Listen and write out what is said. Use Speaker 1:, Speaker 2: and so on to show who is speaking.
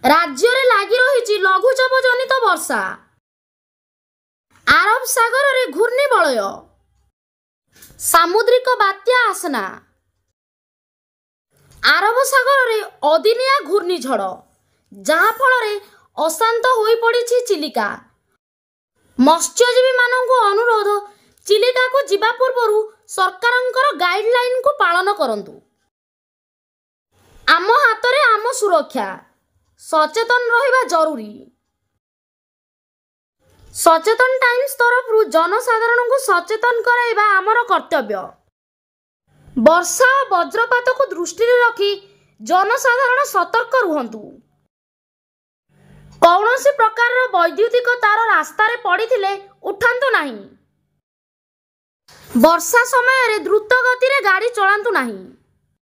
Speaker 1: ରାଜ୍ୟରେ ଲାଗି ରହିଛି ଲଘୁଚାପ ଜନିତ ବର୍ଷା। ଆରବ ସାଗରରେ ଘୂର୍ଣ୍ଣିବଳୟ, ସାମୁଦ୍ରିକ ବାତ୍ୟା ଆସନା। ଆରବ ସାଗରରେ ଅଦିନିଆ ଘୂର୍ଣ୍ଣିଝଡ଼, ଯାହାଫଳରେ ଅଶାନ୍ତ ହୋଇପଡ଼ିଛି ଚିଲିକା। ମତ୍ସ୍ୟଜୀବୀମାନଙ୍କୁ ଅନୁରୋଧ, ଚିଲିକାକୁ ଯିବା ପୂର୍ବରୁ ସରକାରଙ୍କର ଗାଇଡଲାଇନକୁ ପାଳନ କରନ୍ତୁ। ଆମ ହାତରେ ଆମ ସୁରକ୍ଷା, ସଚେତନ ରହିବା ଜରୁରୀ। ସଚେତନ ଟାଇମ୍ସ ତରଫରୁ ଜନସାଧାରଣଙ୍କୁ ସଚେତନ କରାଇବା ଆମର କର୍ତ୍ତବ୍ୟ। ବର୍ଷା ଓ ବଜ୍ରପାତକୁ ଦୃଷ୍ଟିରେ ରଖି ଜନସାଧାରଣ ସତର୍କ ରୁହନ୍ତୁ। କୌଣସି ପ୍ରକାରର ବୈଦ୍ୟୁତିକ ତାର ରାସ୍ତାରେ ପଡ଼ିଥିଲେ ଉଠାନ୍ତୁ ନାହିଁ। ବର୍ଷା ସମୟରେ ଦ୍ରୁତ ଗତିରେ ଗାଡ଼ି ଚଳାନ୍ତୁ ନାହିଁ।